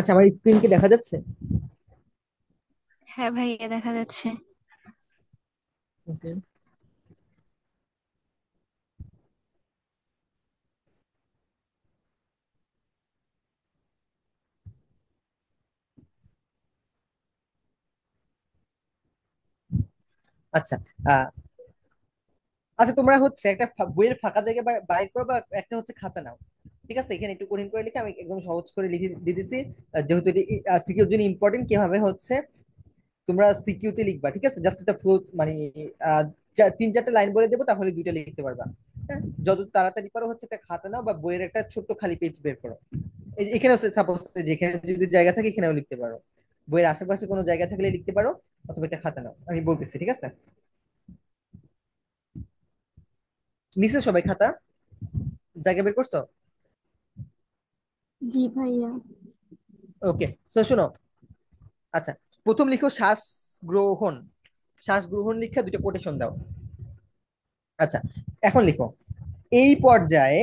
আচ্ছা, আমার স্ক্রিন কি দেখা যাচ্ছে? হ্যাঁ ভাইয়া, দেখা যাচ্ছে। ওকে। আচ্ছা। আহ আচ্ছা, তোমরা হচ্ছে একটা বইয়ের ফাঁকা জায়গা বাইর করো, বা একটা হচ্ছে খাতা নাও। ঠিক আছে, এখানে একটু কঠিন করে লিখে আমি একদম সহজ করে লিখে দিয়ে দিছি। যেহেতু এটি সিকিউর জন্য ইম্পর্টেন্ট, কিভাবে হচ্ছে তোমরা সিকিউতে লিখবা। ঠিক আছে, জাস্ট একটা ফ্লো মানে আহ, তিন চারটে লাইন বলে দেবো, তাহলে দুইটা লিখতে পারবা। হ্যাঁ, যত তাড়াতাড়ি পারো হচ্ছে একটা খাতা নাও বা বইয়ের একটা ছোট্ট খালি পেজ বের করো। এখানে সাপোজ যেখানে যদি জায়গা থাকে এখানেও লিখতে পারো। বইয়ের আশেপাশে কোনো জায়গা থাকলে লিখতে পারো, অথবা একটা খাতা নাও, আমি বলতেছি। ঠিক আছে, নিচে সবাই খাতা জায়গা বের করছো? জি ভাইয়া। ওকে, তো শোনো। আচ্ছা, প্রথম লিখো শ্বাস গ্রহণ। শ্বাস গ্রহণ লিখে দুটো কোটেশন দাও। আচ্ছা, এখন লিখো, এই পর্যায়ে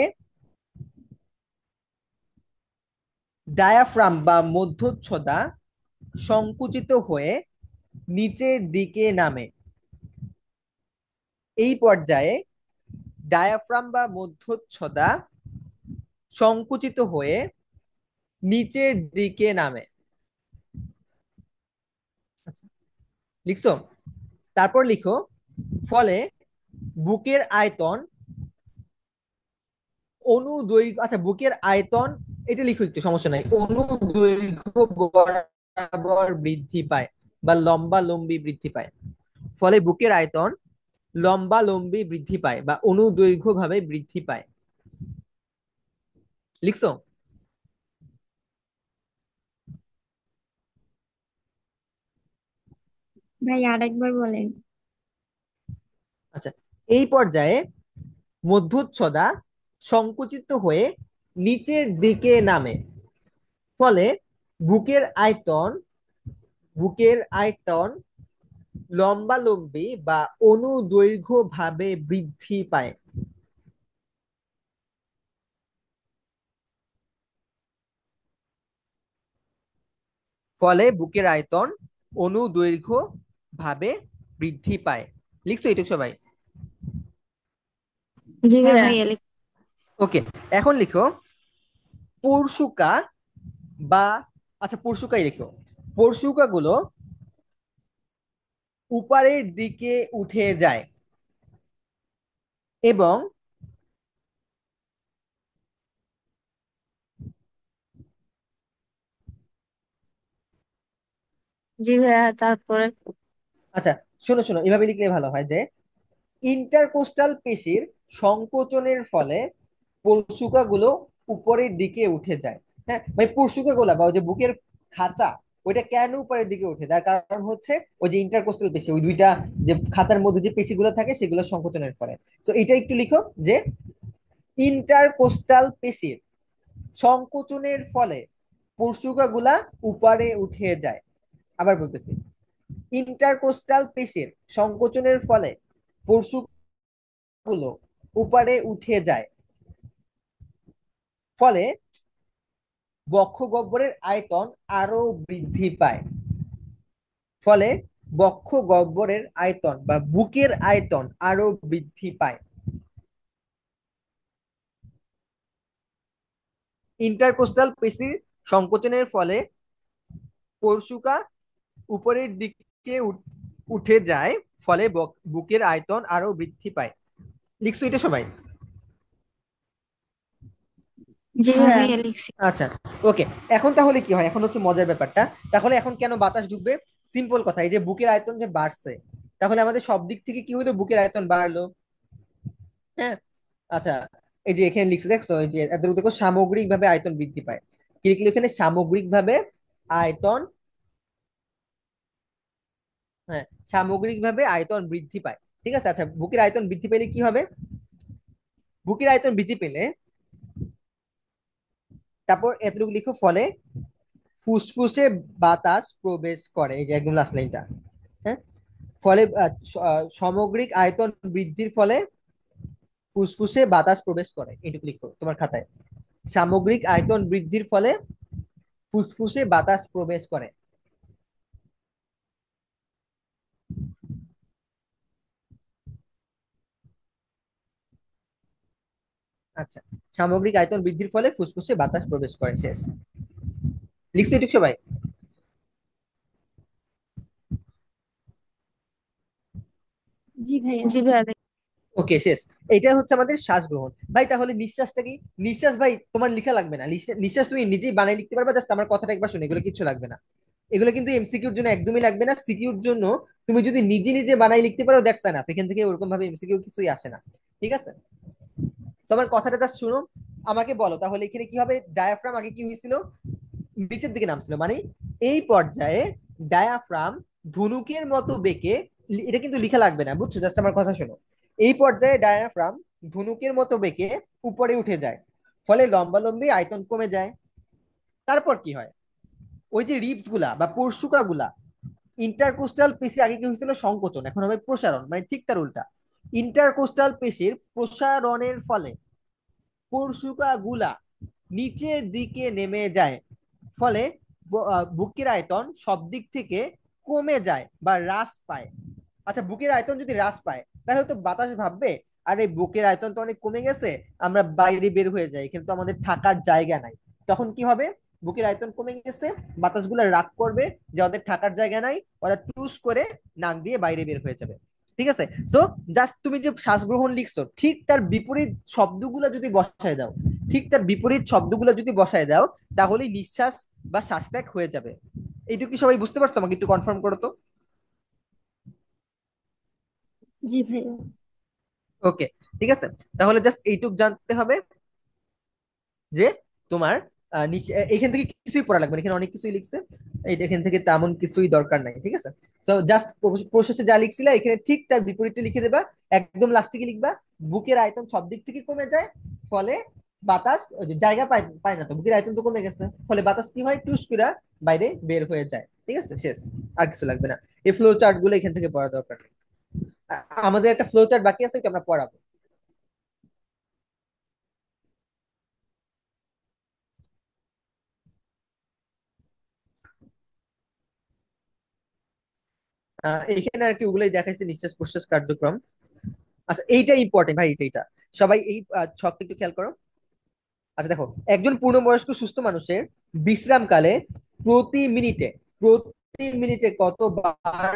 ডায়াফ্রাম বা মধ্যচ্ছদা সংকুচিত হয়ে নিচের দিকে নামে। এই পর্যায়ে ডায়াফ্রাম বা মধ্যচ্ছদা সংকুচিত হয়ে নিচের দিকে নামে। আচ্ছা, লিখছো? তারপর লিখো, ফলে বুকের আয়তন অনুদৈর্ঘ্য, আচ্ছা বুকের আয়তন, এটা লিখো, একটু সমস্যা নাই, অনুদৈর্ঘ্য বরাবর বৃদ্ধি পায় বা লম্বা লম্বি বৃদ্ধি পায়। ফলে বুকের আয়তন লম্বা লম্বি বৃদ্ধি পায় বা অনুদৈর্ঘ্য ভাবে বৃদ্ধি পায়। লিখছো? ভাই আরেকবার বলেন। আচ্ছা, এই পর্যায়ে মধ্যচ্ছদা সংকুচিত হয়ে নিচের দিকে নামে। ফলে বুকের আয়তন বুকের আয়তন লম্বালম্বি বা অনুদৈর্ঘ্য ভাবে বৃদ্ধি পায়। ফলে বুকের আয়তন অনুদৈর্ঘ্য ভাবে বৃদ্ধি পায়। লিখছো এটুকু সবাই? জি হ্যাঁ ভাইয়া। ওকে, এখন লিখো পরশুকা বা, আচ্ছা পরশুকাই লিখো। পরশুকা গুলো উপরের দিকে উঠে যায় এবং জি ভাইয়া, তারপরে? আচ্ছা, শোনো শোনো, এভাবে লিখলে ভালো হয় যে ইন্টারকোস্টাল পেশির সংকোচনের ফলে পরশুকাগুলো উপরের দিকে উঠে যায়। হ্যাঁ, মানে পরশুকাগুলা বা ওই যে বুকের খাঁচা, ওইটা কেন উপরের দিকে উঠে, তার কারণ হচ্ছে ওই যে ইন্টারকোস্টাল পেশি, ওই দুইটা যে খাঁচার মধ্যে যে পেশিগুলো থাকে সেগুলো সংকোচনের ফলে। তো এটা একটু লিখো যে ইন্টারকোস্টাল পেশির সংকোচনের ফলে পরশুকাগুলা উপরে উঠে যায়। আবার বলতেছি, ইন্টারকোস্টাল পেশির সংকোচনের ফলে পরশুগুলো উপরে উঠে যায়। ফলে বক্ষগহ্বরের আয়তন আরো বৃদ্ধি পায়। ফলে বক্ষগহ্বরের আয়তন বা বুকের আয়তন আরো বৃদ্ধি পায়। ইন্টারকোস্টাল পেশির সংকোচনের ফলে পরশুকা উপরের দিকে উঠে যায়। ফলে বুকের আয়তন আরো বৃদ্ধি পায়। লিখছো এটা সবাই? জি হ্যাঁ ভাইয়া, লিখছি। আচ্ছা, ওকে। এখন তাহলে কি হয়, এখন হচ্ছে মজার ব্যাপারটা। তাহলে এখন কেন বাতাস ঢুকবে? সিম্পল কথা, এই যে বুকের আয়তন যে বাড়ছে, তাহলে আমাদের সব দিক থেকে কি হলো, বুকের আয়তন বাড়লো। হ্যাঁ। আচ্ছা, এই যে এখানে লিখছে দেখছো, এই যে এত দেখো সামগ্রিক ভাবে আয়তন বৃদ্ধি পায়। কি লিখলো এখানে? সামগ্রিক ভাবে আয়তন। হ্যাঁ, সামগ্রিক ভাবে আয়তন বৃদ্ধি পায়। ঠিক আছে, আচ্ছা বুকের আয়তন বৃদ্ধি পেলে কি হবে? বুকের আয়তন বৃদ্ধি পেলে, তারপর এতটুকু লিখো, ফলে ফুসফুসে বাতাস প্রবেশ করে, এই যে একদম লাস্ট লাইনটা। হ্যাঁ, ফলে সামগ্রিক আয়তন বৃদ্ধির ফলে ফুসফুসে বাতাস প্রবেশ করে, এটুকু লিখো তোমার খাতায়। সামগ্রিক আয়তন বৃদ্ধির ফলে ফুসফুসে বাতাস প্রবেশ করে। আচ্ছা, সামগ্রিক আয়তন বৃদ্ধির ফলে ফুসফুসে বাতাস প্রবেশ করে। শেষ। লিখছো এটুকু সবাই? জি ভাইয়া। জি ভাইয়া। ওকে, শেষ। এটা হচ্ছে আমাদের শ্বাস গ্রহণ ভাই। তাহলে নিঃশ্বাসটা কি? নিঃশ্বাস ভাই তোমার লিখা লাগবে না, নিঃশ্বাস তুমি নিজেই বানাই লিখতে পারবে। জাস্ট আমার কথাটা একবার শুনে, এগুলো কিছু লাগবে না। এগুলো কিন্তু এমসিকিউর জন্য একদমই লাগবে না। সিকিউর জন্য তুমি যদি নিজে নিজে বানাই লিখতে পারো, দ্যাটস এনাফ। এখান থেকে ওরকম ভাবে এমসিকিউ কিছুই আসে না। ঠিক আছে, তো আমার কথাটা জাস্ট শুনো। আমাকে বলো তাহলে এখানে কি হবে। ডায়াফ্রাম আগে কি হয়েছিল? নিচের দিকে নামছিল, মানে এই পর্যায়ে ডায়াফ্রাম ধনুকের মতো বেঁকে, এটা কিন্তু লিখা লাগবে না, বুঝছো? জাস্ট আমার কথা শোনো। এই পর্যায়ে ডায়াফ্রাম ধনুকের মতো বেঁকে উপরে উঠে যায়, ফলে লম্বালম্বি আয়তন কমে যায়। তারপর কি হয়? ওই যে রিবস গুলা বা পরশুকা গুলা, ইন্টারকোস্টাল পেশি আগে কি হয়েছিল সংকোচন, এখন হবে প্রসারণ, মানে ঠিক তার উল্টা। ইন্টারকোস্টাল পেশির প্রসারণের ফলে পরশুকা গুলা নিচের দিকে নেমে যায়, ফলে বুকের আয়তন সব দিক থেকে কমে যায় বা হ্রাস পায়। আচ্ছা, বুকের আয়তন যদি হ্রাস পায় তাহলে তো বাতাস ভাববে আরে বুকের আয়তন তো অনেক কমে গেছে, আমরা বাইরে বের হয়ে যাই, কিন্তু আমাদের থাকার জায়গা নাই। তখন কি হবে? বুকের আয়তন কমে গেছে, বাতাসগুলো রাগ করবে যে ওদের থাকার জায়গা নাই, ওরা টুস করে নাক দিয়ে বাইরে বের হয়ে যাবে। ঠিক আছে, সো জাস্ট তুমি যে শ্বাস গ্রহণ লিখছো, ঠিক তার বিপরীত শব্দগুলো যদি বসায় দাও, ঠিক তার বিপরীত শব্দগুলো যদি বসায় দাও, তাহলেই নিঃশ্বাস বা শ্বাস ত্যাগ হয়ে যাবে। এইটুকু কি সবাই বুঝতে পারছো? আমাকে একটু কনফার্ম করো তো। জি ভাইয়া। ওকে, ঠিক আছে। তাহলে জাস্ট এইটুক জানতে হবে যে তোমার এখান থেকে কিছুই পড়া লাগবে না, এখানে অনেক কিছুই লিখছে। এখান থেকে তেমন কিছুই দরকার নাই, ঠিক আছে। তো জাস্ট প্রসেসে যা লিখছিলে এখানে ঠিক তার বিপরীতে লিখে দেবা। একদম লাস্টে কি লিখবা? বুকের আয়তন সব দিক থেকে কমে যায়, ফলে বাতাস ওই যে জায়গা পায় পায় না, তো বুকের আয়তন তো কমে গেছে, ফলে বাতাস কি হয়? টুস করে বাইরে বের হয়ে যায়। ঠিক আছে, শেষ। আর কিছু লাগবে না। এই ফ্লো চার্ট গুলো এখান থেকে পড়া দরকার নেই। আমাদের একটা ফ্লো চার্ট বাকি আছে, এটা আমরা পড়াবো। এখানে আর কি ওগুলোই দেখাইছে, নিঃশ্বাস প্রশ্বাস কার্যক্রম। আচ্ছা, এইটা ইম্পর্টেন্ট ভাই, এইটা সবাই এই ছকটা একটু খেয়াল করো। আচ্ছা দেখো, একজন পূর্ণবয়স্ক সুস্থ মানুষের বিশ্রামকালে প্রতি মিনিটে কতবার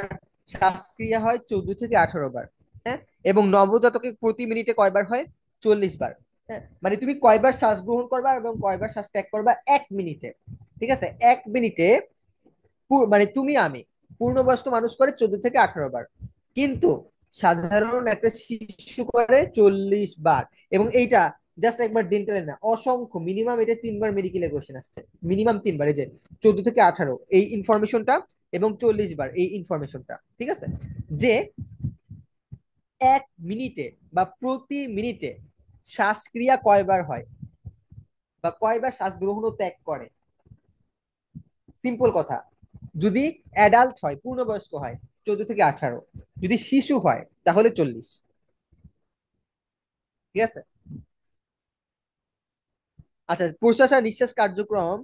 শ্বাসক্রিয়া হয়? 14 থেকে 18 বার। হ্যাঁ, এবং নবজাতকে প্রতি মিনিটে কয়বার হয়? 40 বার। হ্যাঁ, মানে তুমি কয়বার শ্বাস গ্রহণ করবা এবং কয়বার শ্বাস ত্যাগ করবা 1 মিনিটে। ঠিক আছে, 1 মিনিটে মানে তুমি আমি পূর্ণবয়স্ক মানুষ করে 14 থেকে 18 বার, কিন্তু সাধারণ একটা শিশু করে 40 বার। এবং এইটা জাস্ট একবার ডেন্টালে না, অসংখ্য, মিনিমাম এটা 3 বার মেডিকেলে কোশ্চেন আসছে। মিনিমাম 3 বার, এই যে 14 থেকে 18 এই ইনফরমেশনটা, এবং 40 বার এই ইনফরমেশনটা। ঠিক আছে, যে 1 মিনিটে বা প্রতি মিনিটে শ্বাসক্রিয়া কয়বার হয় বা কয়বার শ্বাস গ্রহণ ও ত্যাগ করে। সিম্পল কথা, যদি অ্যাডাল্ট হয়, পূর্ণবয়স্ক হয় 14 থেকে 18, যদি শিশু হয় তাহলে 40। ঠিক আছে। আচ্ছা, প্রশ্বাস আর নিঃশ্বাস কার্যক্রম,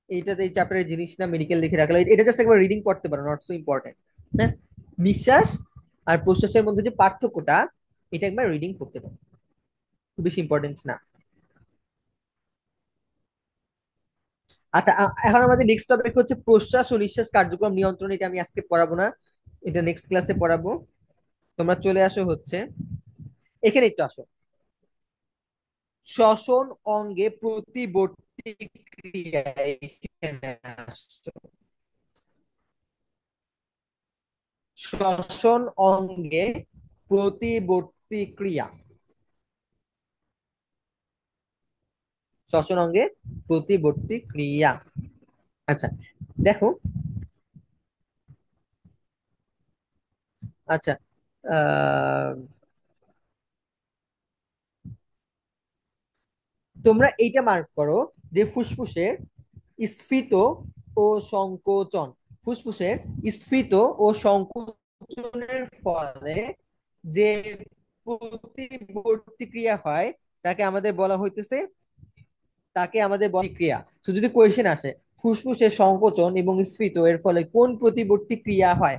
এইটাতে এই চ্যাপ্টারের জিনিস না, মেডিকেল লিখে রাখলে এটা জাস্ট একবার রিডিং করতে পারো, নট সো ইম্পর্টেন্ট। হ্যাঁ, নিঃশ্বাস আর প্রশ্বাসের মধ্যে যে পার্থক্যটা, এটা একবার রিডিং করতে পারো, খুব বেশি ইম্পর্টেন্স না। আচ্ছা, এখন আমাদের নেক্সট টপিক হচ্ছে প্রশ্বাস ও নিঃশ্বাস কার্যক্রম নিয়ন্ত্রণ। এটা আমি আজকে পড়াবো না, এটা নেক্সট ক্লাসে পড়াবো। তোমরা চলে আসো হচ্ছে এখানে, একটু আসো। শ্বসন অঙ্গে প্রতিবর্তী ক্রিয়া, এখানে আসছো। শ্বসন অঙ্গে প্রতিবর্তী ক্রিয়া, শ্বসন অঙ্গে প্রতিবর্তী ক্রিয়া। আচ্ছা দেখো, আচ্ছা, আহ, তোমরা এইটা মার্ক করো যে ফুসফুসের স্ফীত ও সংকোচন, ফুসফুসের স্ফীত ও সংকোচনের ফলে যে প্রতিবর্তী ক্রিয়া হয় তাকে আমাদের বলা হইতেছে তাকে আমাদের বলে ক্রিয়া। তো যদি কোয়েশ্চেন আসে ফুসফুসের সংকোচন এবং স্ফীত এর ফলে কোন প্রতিবর্তী ক্রিয়া হয়,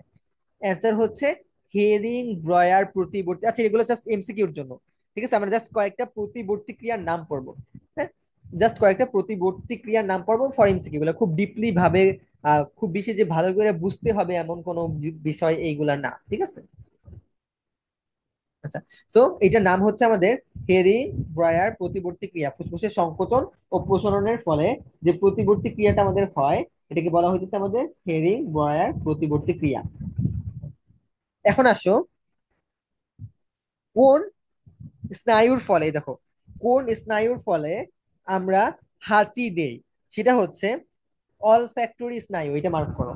অ্যান্সার হচ্ছে হেরিং ব্রয়ার প্রতিবর্তী। আচ্ছা, এগুলো জাস্ট এমসিকিউর জন্য, ঠিক আছে? আমরা জাস্ট কয়েকটা প্রতিবর্তী ক্রিয়ার নাম পড়বো। হ্যাঁ, জাস্ট কয়েকটা প্রতিবর্তী ক্রিয়ার নাম পড়বো ফর এমসিকিউ, গুলো খুব ডিপলি ভাবে খুব বেশি যে ভালো করে বুঝতে হবে এমন কোনো বিষয় এইগুলা না, ঠিক আছে? আচ্ছা, সো এটার নাম হচ্ছে আমাদের হেরি ব্রয়ার প্রতিবর্তী ক্রিয়া। ফুসফুসের সংকোচন ও প্রসারণের ফলে যে প্রতিবর্তী ক্রিয়াটা আমাদের হয়, এটাকে বলা হইতেছে আমাদের হেরি ব্রয়ার প্রতিবর্তী ক্রিয়া। এখন আসো, কোন স্নায়ুর ফলে, দেখো, কোন স্নায়ুর ফলে আমরা হাঁচি দেই, সেটা হচ্ছে অল ফ্যাক্টরি স্নায়ু। এটা মার্ক করো,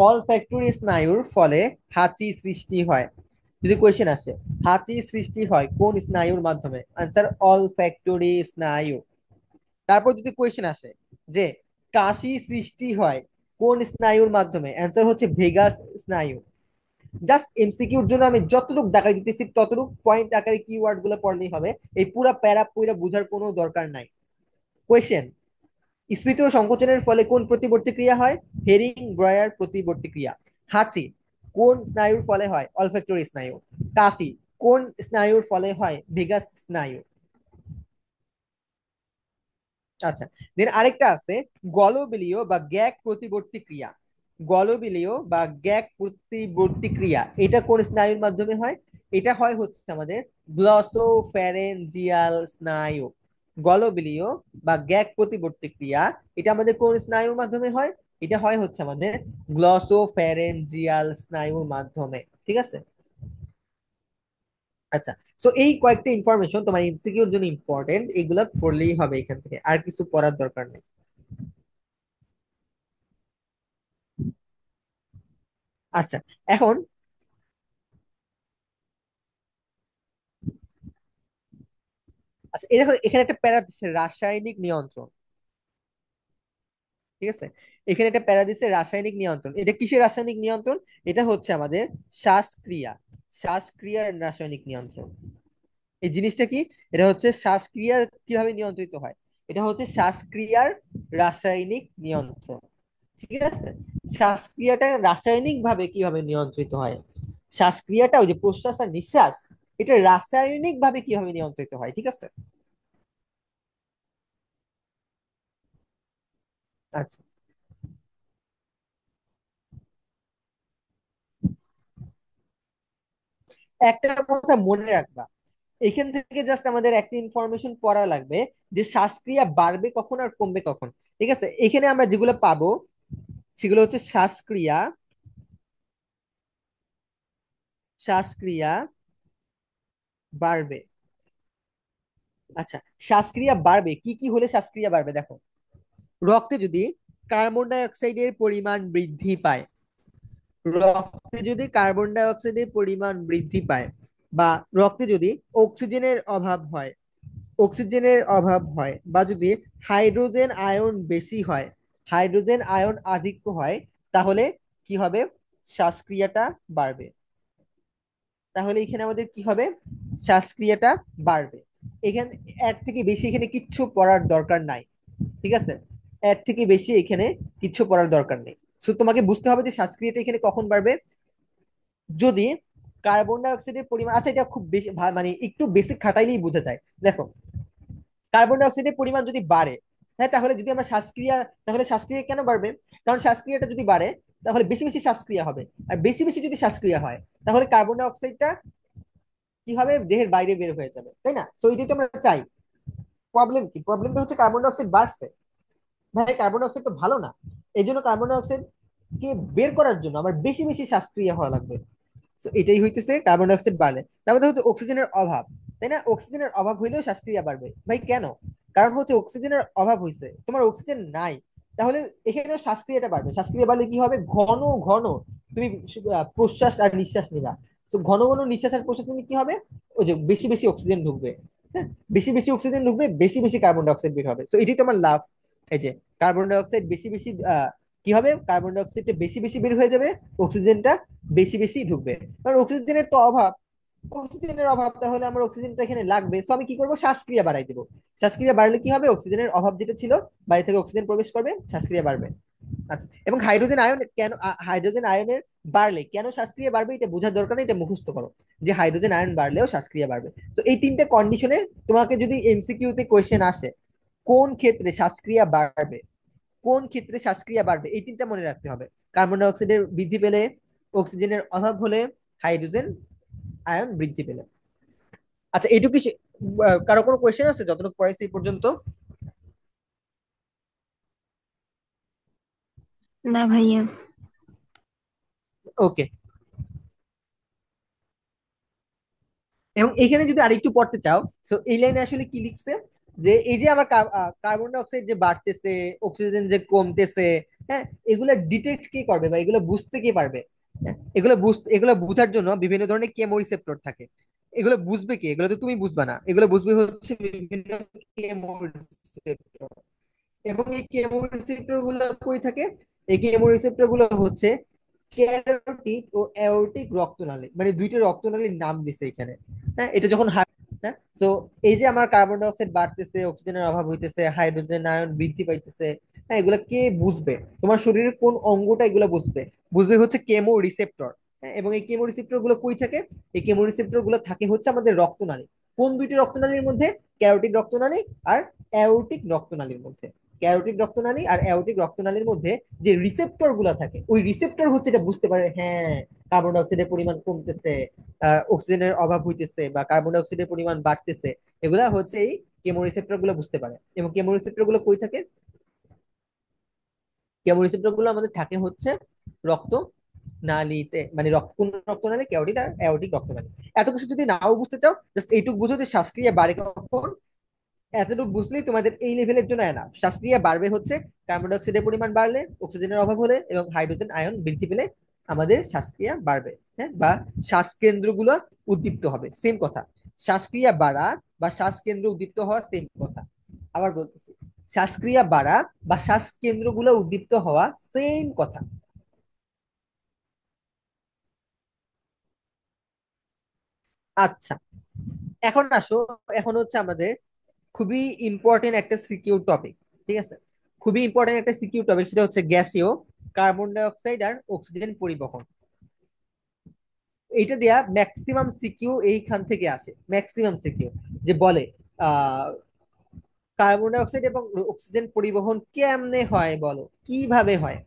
অল ফ্যাক্টরি স্নায়ুর ফলে হাঁচি সৃষ্টি হয়। যদি কোয়েশ্চেন আসে হাঁচি সৃষ্টি হয় কোন স্নায়ুর মাধ্যমে, আনসার অল ফ্যাক্টরি স্নায়ু। তারপর যদি কোয়েশ্চেন আসে যে কাশি সৃষ্টি হয় কোন স্নায়ুর মাধ্যমে, অ্যান্সার হচ্ছে ভেগাস স্নায়ু। জাস্ট এমসিকিউর জন্য আমি যতটুকু দেখাই দিতেছি ততটুকু পয়েন্ট আকারে কিওয়ার্ড গুলো পড়লেই হবে, এই পুরা প্যারা পুরা বোঝার কোনো দরকার নাই। কোয়েশ্চেন, স্ফীত ও সংকোচনের ফলে কোন প্রতিবর্তী ক্রিয়া হয়, হেরিং ব্রয়ার প্রতিবর্তী ক্রিয়া। হাঁচি কোন স্নায়ুর ফলে হয়, অলফ্যাক্টরি স্নায়ু। কাশি কোন স্নায়ুর ফলে হয়, ভেগাস স্নায়ু। আচ্ছা, দেন আরেকটা আছে গলবিলীয় বা গ্যাগ প্রতিবর্তী ক্রিয়া। গলবিলীয় বা গ্যাগ প্রতিবর্তী ক্রিয়া এটা কোন স্নায়ুর মাধ্যমে হয়, এটা হয় হচ্ছে আমাদের গ্লসোফ্যারেঞ্জিয়াল স্নায়ু। গলবিলীয় বা গ্যাগ প্রতিবর্তী ক্রিয়া এটা আমাদের কোন স্নায়ুর মাধ্যমে হয়, এটা হয় হচ্ছে আমাদের গ্লসোফ্যারেঞ্জিয়াল স্নায়ুর মাধ্যমে, ঠিক আছে? আচ্ছা, সো এই কয়েকটা ইনফরমেশন তোমার এমসিকিউর জন্য ইম্পর্টেন্ট, এগুলা পড়লেই হবে, এখান থেকে আর কিছু পড়ার দরকার নেই। আচ্ছা, এখন আচ্ছা, এই দেখো এখানে একটা প্যারা দিচ্ছে রাসায়নিক নিয়ন্ত্রণ, ঠিক আছে? এখানে একটা প্যারা দিচ্ছে রাসায়নিক নিয়ন্ত্রণ। এটা কিসের রাসায়নিক নিয়ন্ত্রণ? এটা হচ্ছে আমাদের শ্বাসক্রিয়া, শ্বাসক্রিয়ার রাসায়নিক নিয়ন্ত্রণ। এই জিনিসটা কি? এটা হচ্ছে শ্বাসক্রিয়া কিভাবে নিয়ন্ত্রিত হয়, এটা হচ্ছে শ্বাসক্রিয়ার রাসায়নিক নিয়ন্ত্রণ, ঠিক আছে? শ্বাসক্রিয়াটা রাসায়নিক ভাবে কিভাবে নিয়ন্ত্রিত হয়, শ্বাসক্রিয়াটা ওই যে প্রশ্বাস আর নিঃশ্বাস, এটা রাসায়নিক ভাবে কিভাবে নিয়ন্ত্রিত হয়, ঠিক আছে? আচ্ছা, একটা কথা মনে রাখবা, এখান থেকে জাস্ট আমাদের একটা ইনফরমেশন পড়া লাগবে যে শ্বাসক্রিয়া বাড়বে কখন আর কমবে কখন, ঠিক আছে? এখানে আমরা যেগুলো পাবো সেগুলো হচ্ছে শ্বাসক্রিয়া, শ্বাসক্রিয়া বাড়বে। আচ্ছা, শ্বাসক্রিয়া বাড়বে কি কি হলে শ্বাসক্রিয়া বাড়বে, দেখো, রক্তে যদি কার্বন ডাই অক্সাইডের পরিমাণ বৃদ্ধি পায়, রক্তে যদি কার্বন ডাই অক্সাইডের পরিমাণ বৃদ্ধি পায়, বা রক্তে যদি অক্সিজেনের অভাব হয়, অক্সিজেনের অভাব হয়, বা যদি হাইড্রোজেন আয়ন বেশি হয়, হাইড্রোজেন আয়ন আধিক্য হয়, তাহলে কি হবে, শ্বাসক্রিয়াটা বাড়বে। তাহলে এখানে আমাদের কি হবে, শ্বাসক্রিয়াটা বাড়বে। এখানে এর থেকে বেশি এখানে কিচ্ছু পড়ার দরকার নাই, ঠিক আছে? এর থেকে বেশি এখানে কিচ্ছু পড়ার দরকার নেই। সো তোমাকে বুঝতে হবে যে শ্বাসক্রিয়াটা এখানে কখন বাড়বে, যদি কার্বন ডাই অক্সাইডের পরিমাণ, আচ্ছা এটা খুব বেশি মানে একটু বেসিক খাটাইলেই বোঝা যায়। দেখো, কার্বন ডাই অক্সাইডের পরিমাণ যদি বাড়ে, হ্যাঁ, তাহলে যদি আমরা শ্বাসক্রিয়া, তাহলে শ্বাসক্রিয়া কেন বাড়বে? কারণ শ্বাসক্রিয়াটা যদি বাড়ে তাহলে বেশি বেশি শ্বাসক্রিয়া হবে, আর বেশি বেশি যদি শ্বাসক্রিয়া হয় তাহলে কার্বন ডাই অক্সাইডটা কি হবে, দেহের বাইরে বের হয়ে যাবে, তাই না? সো এটাই তো আমরা চাই। প্রবলেম কি? প্রবলেমটা হচ্ছে কার্বন ডাই অক্সাইড বাড়ছে। ভাই, কার্বন ডাই অক্সাইড তো ভালো না, এই জন্য কার্বন ডাই অক্সাইড কে বের করার জন্য আমার বেশি বেশি শ্বাসক্রিয়া হওয়া লাগবে। তো এটাই হইতেছে কার্বন ডাই অক্সাইড বাড়লে। তারপরে হচ্ছে অক্সিজেনের অভাব, তাই না? অক্সিজেনের অভাব হইলেও শ্বাসক্রিয়া বাড়বে। ভাই কেন? কারণ হচ্ছে অক্সিজেনের অভাব হয়েছে, তোমার অক্সিজেন নাই, তাহলে এখানেও শ্বাসক্রিয়াটা বাড়বে। শ্বাসক্রিয়া বাড়লে কি হবে, ঘন ঘন তুমি প্রশ্বাস আর নিঃশ্বাস নিবা। তো ঘন ঘন নিঃশ্বাস আর প্রশ্বাস নিলে কি হবে, ওই যে বেশি বেশি অক্সিজেন ঢুকবে। হ্যাঁ, বেশি বেশি অক্সিজেন ঢুকবে, বেশি বেশি কার্বন ডাই অক্সাইড বের হবে। তো এটাই তোমার লাভ। এই যে কার্বন ডাই অক্সাইড বেশি বেশি কি হবে, কার্বন ডাই অক্সাইডটা বেশি বেশি বের হয়ে যাবে, অক্সিজেনটা বেশি বেশি ঢুকবে, কারণ অক্সিজেনের তো অভাব। অক্সিজেনের অভাব, তাহলে আমার অক্সিজেনটা এখানে লাগবে, তো আমি কি করবো, শ্বাসক্রিয়া বাড়াই দেবো। শ্বাসক্রিয়া বাড়লে কি হবে, অক্সিজেনের অভাব যেটা ছিল, বাইরে থেকে অক্সিজেন প্রবেশ করবে, শ্বাসক্রিয়া বাড়বে। আচ্ছা, এবং হাইড্রোজেন আয়ন কেন, হাইড্রোজেন আয়নের বাড়লে কেন শ্বাসক্রিয়া বাড়বে এটা বোঝার দরকার নেই, এটা মুখস্থ করো, যে হাইড্রোজেন আয়ন বাড়লেও শ্বাসক্রিয়া বাড়বে। তো এই তিনটে কন্ডিশনে তোমাকে যদি এমসিকিউ তে কোয়েশ্চেন আসে, কোন ক্ষেত্রে শ্বাসক্রিয়া বাড়বে, কোন ক্ষেত্রে শ্বাসক্রিয়া বাড়বে, এই তিনটা মনে রাখতে হবে। কার্বন ডাই অক্সাইডের বৃদ্ধি পেলে, অক্সিজেনের অভাব হলে, হাইড্রোজেন আয়ন বৃদ্ধি পেলে। আচ্ছা, এইটুকু কারো কোনো কোয়েশ্চেন আছে যতটুকু পড়াইছি এই পর্যন্ত? না ভাইয়া। ওকে। এবং এখানে যদি আরেকটু পড়তে চাও, তো এই লাইনে আসলে কি লিখছে, যে এই যে আমার কার্বন ডাই অক্সাইড যে বাড়তেছে, অক্সিজেন যে কমতেছে, হ্যাঁ, এগুলো ডিটেক্ট কে করবে বা এগুলো বুঝতে কে পারবে? হ্যাঁ, এগুলো বোঝার জন্য বিভিন্ন ধরনের কেমো রিসেপ্টর থাকে। এগুলো বুঝবে কি, এগুলো তো তুমি বুঝবা না, এগুলো বুঝবে হচ্ছে বিভিন্ন কেমো রিসেপ্টর। এবং এই কেমো রিসেপ্টর গুলো কই থাকে, এই কেমো রিসেপ্টর গুলো হচ্ছে ক্যারোটিক ও অ্যাওর্টিক রক্তনালী, মানে দুইটা রক্তনালীর নাম দিছে এখানে। হ্যাঁ, এটা যখন হ্যাঁ, তো এই যে আমার কার্বন ডাই অক্সাইড বাড়তেছে, অক্সিজেনের অভাব হইতেছে, হাইড্রোজেন আয়ন বৃদ্ধি পাইতেছে, হ্যাঁ, এগুলা কে বুঝবে, তোমার শরীরের কোন অঙ্গটা এগুলা বুঝবে? বুঝবে হচ্ছে কেমো রিসেপ্টর। হ্যাঁ, এবং এই কেমো রিসেপ্টর গুলো কই থাকে, এই কেমো রিসেপ্টর গুলো থাকে হচ্ছে আমাদের রক্তনালী। কোন দুইটি রক্তনালীর মধ্যে? ক্যারোটিক রক্তনালী আর অ্যাওর্টিক রক্তনালীর মধ্যে। ক্যারোটিক রক্তনালী আর অ্যাওর্টিক রক্তনালীর মধ্যে যে রিসেপ্টর গুলা থাকে, ওই রিসেপ্টর হচ্ছে এটা বুঝতে পারে, হ্যাঁ, কার্বন ডাই অক্সাইডের পরিমাণ কমতেছে, অক্সিজেনের অভাব হইতেছে, বা কার্বন ডাই অক্সাইডের পরিমাণ বাড়তেছে। এগুলা হচ্ছে এই কেমোরিসেপ্টর গুলো বুঝতে পারে। এবং কেমোরিসেপ্টর গুলো কই থাকে? কেমোরিসেপ্টর গুলো আমাদের থাকে হচ্ছে রক্ত নালীতে, মানে কোন রক্তনালী, ক্যারোটিক আর অ্যাওর্টিক রক্তনালী। এত কিছু যদি নাও বুঝতে চাও, জাস্ট এইটুকু বুঝো যে শ্বাসক্রিয়া বাড়ে কখন। এতটুকু বুঝলেই তোমাদের এই লেভেলের জন্য এনাফ। শ্বাসক্রিয়া বাড়বে হচ্ছে কার্বন ডাই অক্সাইডের পরিমাণ বাড়লে, অক্সিজেনের অভাব হলে এবং হাইড্রোজেন আয়ন বৃদ্ধি পেলে আমাদের শ্বাসক্রিয়া বাড়বে। হ্যাঁ, বা শ্বাসকেন্দ্রগুলো উদ্দীপ্ত হবে, সেম কথা। শ্বাসক্রিয়া বাড়া বা শ্বাসকেন্দ্র উদ্দীপ্ত হওয়া সেম কথা। আবার বলতেছি, শ্বাসক্রিয়া বাড়া বা শ্বাসকেন্দ্রগুলো উদ্দীপ্ত হওয়া সেম কথা। আচ্ছা, এখন আসো, এখন হচ্ছে আমাদের খুবই ইম্পর্টেন্ট একটা সিকিউর টপিক। ঠিক আছে, খুবই ইম্পর্টেন্ট একটা সিকিউর টপিক, সেটা হচ্ছে গ্যাসীয় কার্বন ডাই অক্সাইড আর অক্সিজেন পরিবহন। এইটা দেয়া ম্যাক্সিমাম সিকিউ এইখান থেকে আসে, ম্যাক্সিমাম সিকিউ, যে বলে আহ কার্বন ডাই অক্সাইড এবং অক্সিজেন পরিবহন কেমনে হয়, বলো কিভাবে হয়,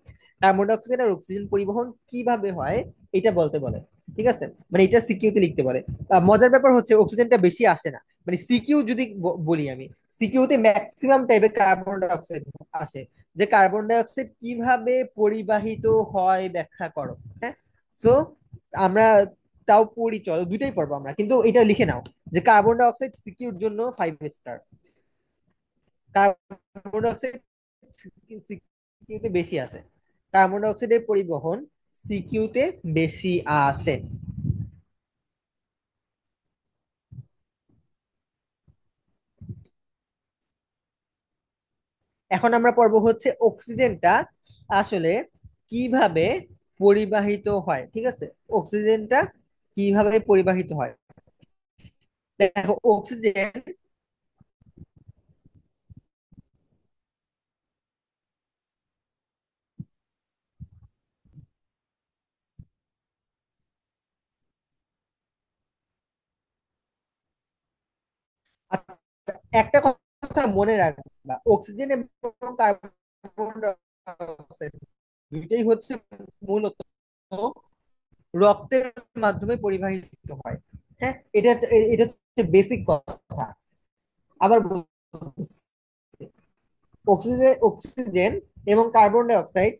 কার্বন ডাই অক্সাইড আর অক্সিজেন পরিবহন কিভাবে হয়, এটা বলতে বলে। ঠিক আছে, মানে এটা সিকিউতে লিখতে বলে। মজার ব্যাপার হচ্ছে অক্সিজেনটা বেশি আসে না, মানে সিকিউ যদি বলি আমি, সিকিউতে ম্যাক্সিমাম টাইপের কার্বন ডাই অক্সাইড আসে, যে কার্বন ডাই অক্সাইড কিভাবে পরিবাহিত হয় ব্যাখ্যা করো। হ্যাঁ, তো আমরা তাও পড়ি, চলো দুইটাই পড়বো আমরা, কিন্তু এটা লিখে নাও যে কার্বন ডাই অক্সাইড সিকিউর জন্য 5 স্টার, কার্বন ডাই অক্সাইড সিকিউতে বেশি আসে, কার্বন ডাই অক্সাইডের পরিবহন সিকিউতে বেশি আসে। এখন আমরা পড়বো হচ্ছে অক্সিজেনটা আসলে কিভাবে পরিবাহিত হয়। ঠিক আছে, অক্সিজেনটা কিভাবে পরিবাহিত হয়। দেখো অক্সিজেন, আচ্ছা, একটা কথা মনে রাখবা, অক্সিজেন এবং কার্বন ডাই অক্সাইড দুইটাই হচ্ছে মূলত রক্তের মাধ্যমে পরিবাহিত হয়। হ্যাঁ, এটা এটা হচ্ছে বেসিক কথা। আবার বলতেছি, অক্সিজেন এবং কার্বন ডাই অক্সাইড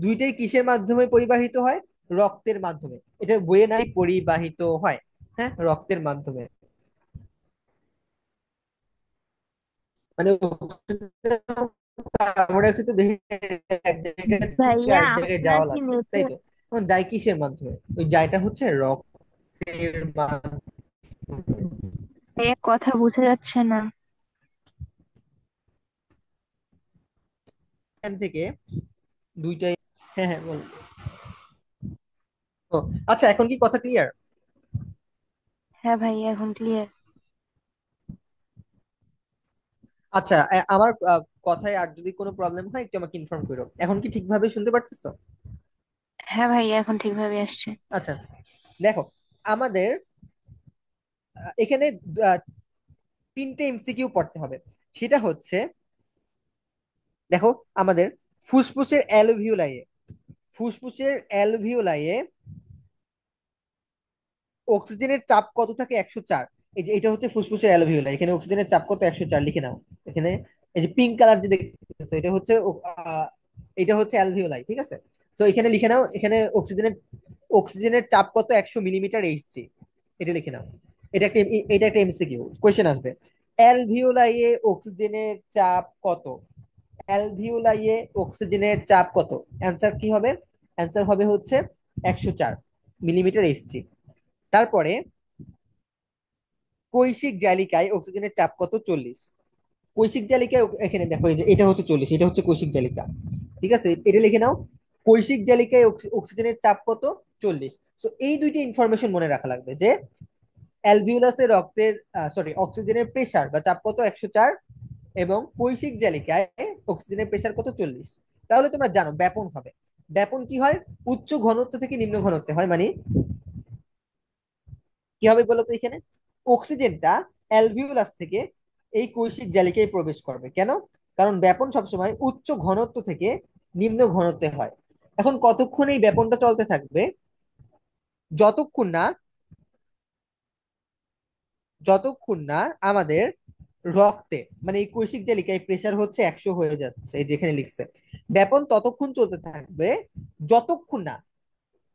দুইটাই কিসের মাধ্যমে পরিবাহিত হয়? রক্তের মাধ্যমে। এটা বইয়ে নাই, পরিবাহিত হয়, হ্যাঁ, রক্তের মাধ্যমে। মানে কার্বন ডাই অক্সাইড তো দেখে এক জায়গায় থেকে ভাইয়া আরেক জায়গায় আপনার যাওয়া কি লাগবে, নেটে, তাই তো? এখন যায় কিসের মাধ্যমে? ওই যায়টা হচ্ছে রক্তের মাধ্যমে। ভাইয়া কথা বোঝা যাচ্ছে না। এখান থেকে দুইটাই। হ্যাঁ হ্যাঁ, বল। ও, আচ্ছা, এখন কি কথা ক্লিয়ার? হ্যাঁ ভাই, এখন ক্লিয়ার। আচ্ছা, আমার কথায় আর যদি কোনো প্রবলেম হয় একটু আমাকে ইনফর্ম করো। এখন কি ঠিকভাবে শুনতে পারতেছো? হ্যাঁ ভাই, এখন ঠিকভাবে আসছে। আচ্ছা আচ্ছা। দেখো, আমাদের এখানে আহ, তিনটে এমসিকিউ পড়তে হবে। সেটা হচ্ছে, দেখো, আমাদের ফুসফুসের অ্যালভিওলাইয়ে ফুসফুসের অ্যালভিওলাইয়ে অক্সিজেনের চাপ কত থাকে? 104। এই যে এটা হচ্ছে ফুসফুসের অ্যালভিওলাই, এখানে অক্সিজেনের চাপ কত? 104 লিখে নাও। এখানে এই যে পিঙ্ক কালার যে দেখতেছো, এটা হচ্ছে অ্যালভিওলাই, ঠিক আছে? তো এখানে লিখে নাও, এখানে অক্সিজেনের চাপ কত? 100 মিলিমিটার এইচজি। এটা লিখে নাও। এটা একটা এমসিকিউ কোয়েশ্চেন আসবে। অ্যালভিওলাইয়ে অক্সিজেনের চাপ কত? অ্যালভিওলাইয়ে অক্সিজেনের চাপ কত? অ্যান্সার কি হবে? অ্যান্সার হবে হচ্ছে 104 মিলিমিটার এইচজি। তারপরে কৈশিক জালিকায় অক্সিজেনের চাপ কত? 40। কৈশিক জালিকায় এখানে দেখো, এই যে এটা হচ্ছে 40, এটা হচ্ছে কৈশিক জালিকা, ঠিক আছে? এটা লিখে নাও। কৈশিক জালিকায় অক্সিজেনের চাপ কত? 40। তো এই দুইটা ইনফরমেশন মনে রাখা লাগবে যে অ্যালভিউলাসে রক্তের, সরি, অক্সিজেনের প্রেসার বা চাপ কত? 104। এবং কৈশিক জালিকায় অক্সিজেনের প্রেসার কত? 40। তাহলে তোমরা জানো ব্যাপন হবে। ব্যাপন কি হয়? উচ্চ ঘনত্ব থেকে নিম্ন ঘনত্বে হয়। মানে কি হবে বলো তো? এখানে অক্সিজেনটা অ্যালভিওলাস থেকে এই কৈশিক জালিকায় প্রবেশ করবে। কেন? কারণ ব্যাপন সবসময় উচ্চ ঘনত্ব থেকে নিম্ন ঘনত্বে হয়। এখন কতক্ষণ এই ব্যাপনটা চলতে থাকবে? যতক্ষণ না যতক্ষণ না আমাদের রক্তে, মানে এই কৈশিক জালিকায় প্রেসার হচ্ছে 100 হয়ে যাচ্ছে, এই যেখানে লিখছে। ব্যাপন ততক্ষণ চলতে থাকবে যতক্ষণ না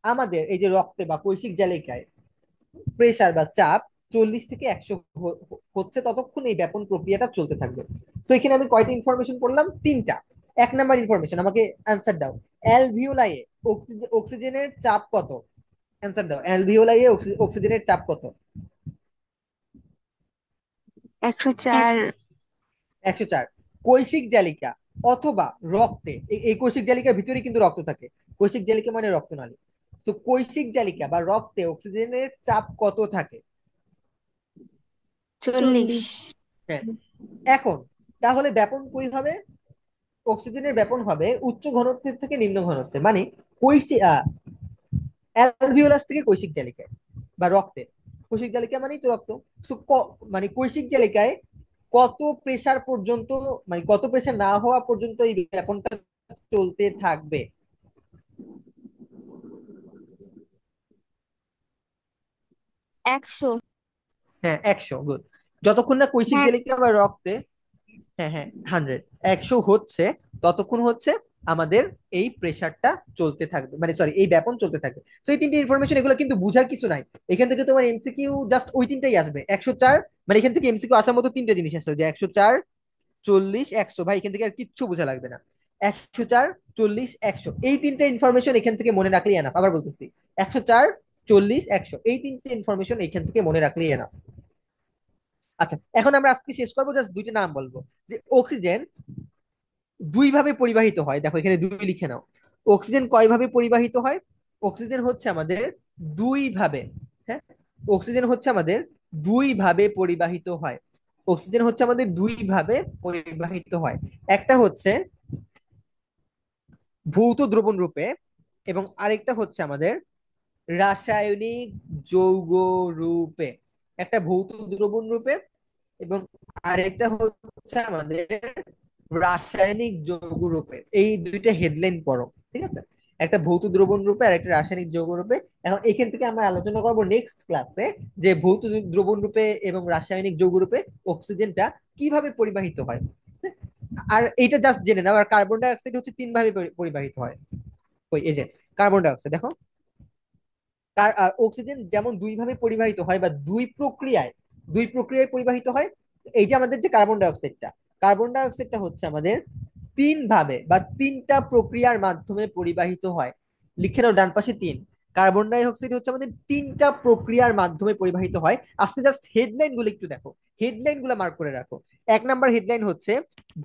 আমাদের এই যে রক্তে বা কৈশিক জালিকায় প্রেসার বা চাপ 40 থেকে 100 হচ্ছে, ততক্ষণ এই ব্যাপন প্রক্রিয়াটা চলতে থাকবে। তো এখানে আমি কয়টা ইনফরমেশন পড়লাম? তিনটা। এক নাম্বার ইনফরমেশন, আমাকে অ্যান্সার দাও। অ্যালভিওলাইয়ে অক্সিজেনের চাপ কত? অ্যান্সার দাও। অ্যালভিওলাইয়ে অক্সিজেনের চাপ কত? 104। 104। কৈশিক জালিকা অথবা রক্তে, এই কৈশিক জালিকার ভিতরে কিন্তু রক্ত থাকে। কৈশিক জালিকা মানে রক্তনালী। তো কৈশিক জালিকা বা রক্তে অক্সিজেনের চাপ কত থাকে? 40। 40। হ্যাঁ। এখন তাহলে ব্যাপন কই হবে? অক্সিজেনের ব্যাপন হবে উচ্চ ঘনত্বের থেকে নিম্ন ঘনত্বে, মানে কৈশিক অ্যালভিওলাস থেকে কৈশিক জালিকায় বা রক্তে। কৈশিক জালিকা মানেই তো রক্ত। So, মানে কৈশিক জালিকায় কত প্রেসার পর্যন্ত, মানে কত প্রেসার না হওয়া পর্যন্ত এই ব্যাপনটা চলতে থাকবে? 100। হ্যাঁ, 100। গুড। যতক্ষণ না কৈশিক হ্যাঁ। জালিকা বা রক্তে, হ্যাঁ হ্যাঁ, 100, 100 হচ্ছে, ততক্ষণ হচ্ছে আমাদের এই প্রেসারটা চলতে থাকবে, মানে সরি, এই ব্যাপন চলতে থাকবে। তো এই তিনটে ইনফরমেশন, এগুলো কিন্তু বুঝার কিছু নাই। এখান থেকে তোমার এমসিকিউ জাস্ট ওই তিনটাই আসবে। 104, মানে এখান থেকে এমসিকিউ আসার মতো তিনটে জিনিস আসবে, যে 104, 40, 100। ভাই এখান থেকে আর কিচ্ছু বোঝা লাগবে না। 104, 40, 100, এই তিনটে ইনফরমেশন এখান থেকে মনে রাখলেই এনাফ। আবার বলতেছি, 104, 40, 100, এই তিনটে ইনফরমেশন এখান থেকে মনে রাখলেই এনাফ। আচ্ছা, এখন আমরা আজকে শেষ করবো, জাস্ট দুইটা নাম বলবো। যে অক্সিজেন দুই ভাবে পরিবাহিত হয়, দেখো এখানে দুই লিখে নাও। অক্সিজেন কয় ভাবে পরিবাহিত হয়? অক্সিজেন হচ্ছে আমাদের দুই ভাবে। হ্যাঁ, অক্সিজেন হচ্ছে আমাদের দুই ভাবে পরিবাহিত হয়। অক্সিজেন হচ্ছে আমাদের দুই ভাবে পরিবাহিত হয়। একটা হচ্ছে ভৌত দ্রবণ রূপে, এবং আরেকটা হচ্ছে আমাদের রাসায়নিক যৌগ রূপে। একটা ভৌত দ্রবণ রূপে, এবং আরেকটা হচ্ছে আমাদের রাসায়নিক যৌগ রূপে। এই দুইটা হেডলাইন পড়ো, ঠিক আছে? একটা ভৌত দ্রবণ রূপে আর একটা রাসায়নিক যৌগ রূপে। এখন এখান থেকে আমরা আলোচনা করব নেক্সট ক্লাসে যে ভৌত দ্রবণ রূপে এবং রাসায়নিক যৌগ রূপে অক্সিজেনটা কিভাবে পরিবাহিত হয়। আর এইটা জাস্ট জেনে নাও। আর কার্বন ডাই অক্সাইড হচ্ছে তিন ভাবে পরিবাহিত হয়। ওই এই যে কার্বন ডাই অক্সাইড দেখো, আর অক্সিজেন যেমন দুই ভাবে পরিবাহিত হয় বা দুই প্রক্রিয়ায় পরিবাহিত হয়। এই যে আমাদের যে কার্বন ডাই অক্সাইডটা হচ্ছে আমাদের তিন ভাবে বা তিনটা প্রক্রিয়ার মাধ্যমে পরিবাহিত হয়। লিখে নাও ডান পাশে তিন। কার্বন ডাই অক্সাইড হচ্ছে আমাদের তিনটা প্রক্রিয়ার মাধ্যমে পরিবাহিত হয়। আজকে জাস্ট হেডলাইন গুলো একটু দেখো, হেডলাইন গুলো মার্ক করে রাখো। এক নাম্বার হেডলাইন হচ্ছে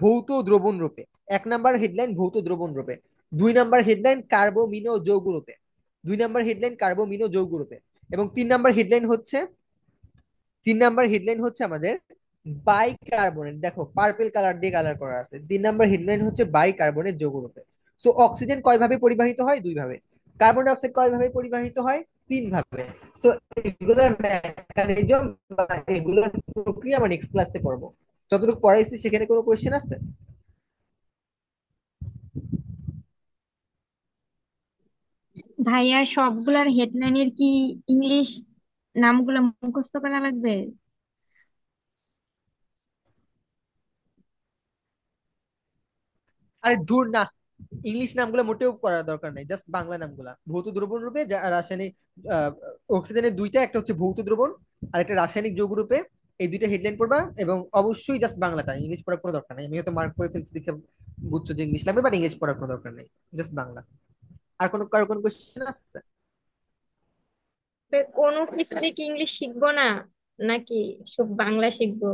ভৌত দ্রবণ রূপে। এক নাম্বার হেডলাইন ভৌত দ্রবণ রূপে। দুই নাম্বার হেডলাইন কার্বোমিনো যৌগ রূপে। দুই নাম্বার হেডলাইন কার্বোমিনো যৌগ রূপে। এবং তিন নাম্বার হেডলাইন হচ্ছে 3 নাম্বার হেডলাইন হচ্ছে আমাদের বাই কার্বনেট, দেখো পার্পল কালার দিয়ে কালার করা আছে। 3 নাম্বার হেডলাইন হচ্ছে বাই কার্বনেট যৌগরূপে। সো অক্সিজেন কয় ভাবে পরিবাহিত হয়? 2 ভাবে। কার্বন ডাই অক্সাইড কয় ভাবে পরিবাহিত হয়? 3 ভাবে। সো এগুলোর মেকানিজম বা এগুলোর প্রক্রিয়া আমরা নেক্সট ক্লাসে পড়বো। যতটুকু পড়াইছি সেখানে কোনো কোয়েশ্চেন আছে? ভাইয়া, সবগুলার হেডলাইনের কি ইংলিশ নামগুলো মুখস্থ করা লাগবে? আরে দূর না, ইংলিশ নামগুলো মোটেও করার দরকার নাই, জাস্ট বাংলা নামগুলা। ভৌত দ্রবণ রূপে রাসায়নিক আহ, অক্সিজেনের দুইটা, একটা হচ্ছে ভৌত দ্রবণ আর একটা রাসায়নিক যৌগ রূপে। এই দুইটা হেডলাইন পড়বা, এবং অবশ্যই জাস্ট বাংলাটা, ইংলিশ পড়ার কোনো দরকার নাই। আমি হয়তো মার্ক করে ফেলছি দেখে বুঝছো যে ইংলিশ লাগবে, বাট ইংলিশ পড়ার কোনো দরকার নাই, জাস্ট বাংলা। আর কোনো কারো কোনো কোয়েশ্চেন আছে? কোনো কিছুতে কি ইংলিশ শিখবো না, নাকি সব বাংলা শিখবো?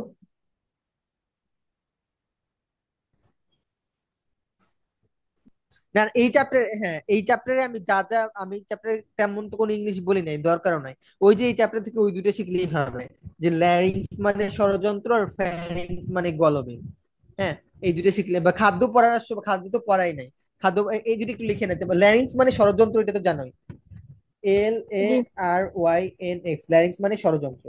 না, এই চ্যাপ্টার, হ্যাঁ এই চ্যাপ্টারে আমি যা যা, আমি চ্যাপ্টারে তেমন তো কোনো ইংলিশ বলি নাই, দরকারও নাই। ওই যে এই চ্যাপ্টার থেকে ওই দুটো শিখলেই হবে, যে ল্যারিংস মানে ষড়যন্ত্র আর ফ্যারিংস মানে গলবিল। হ্যাঁ, এই দুটো শিখলে, বা খাদ্য পড়ার সময়, খাদ্য তো পড়াই নাই, খাদ্য এই দুটো একটু লিখে নিতে। ল্যারিংস মানে ষড়যন্ত্র, এটা তো জানোই, এল এ জি। আর ওয়াই এন এক্স, ল্যারিংস মানে ষড়যন্ত্র।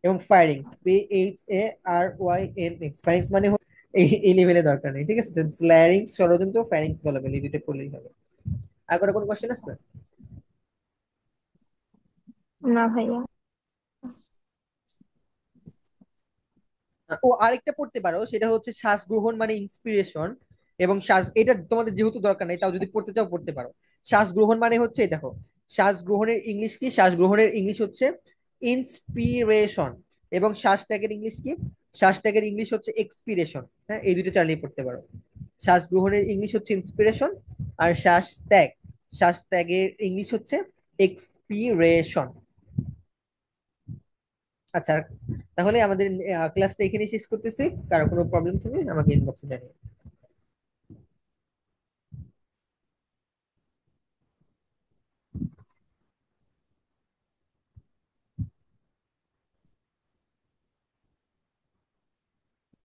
এবং ফায়ারিংস, PHARYNX, ফায়ারিংস মানে এই লেভেলে দরকার নেই, ঠিক আছে? ল্যারিংস ষড়যন্ত্র, ফ্যারিংস গলবিল, এই দুটো পড়লেই হবে। আর কোনো কোনো কোশ্চেন আছে? না ভাইয়া। ও আরেকটা পড়তে পারো, সেটা হচ্ছে শ্বাস গ্রহণ মানে ইন্সপিরেশন। এবং শ্বাস, এটা তোমাদের যেহেতু দরকার নাই, তাও যদি পড়তে চাও পড়তে পারো। শ্বাস গ্রহণ মানে হচ্ছে, এই দেখো, শ্বাস গ্রহণের ইংলিশ কি? শ্বাস গ্রহণের ইংলিশ হচ্ছে ইন্সপিরেশন। এবং শ্বাস ত্যাগের ইংলিশ কি? শ্বাস ত্যাগের ইংলিশ হচ্ছে এক্সপিরেশন। হ্যাঁ, এই দুটো চালিয়ে পড়তে পারো। শ্বাস গ্রহণের ইংলিশ হচ্ছে ইন্সপিরেশন, আর শ্বাস ত্যাগের ইংলিশ হচ্ছে এক্সপিরেশন। আচ্ছা, তাহলে আমাদের ক্লাসটা এখানেই শেষ করতেছি। কারো কোনো প্রবলেম থাকলে আমাকে ইনবক্সে জানিয়ে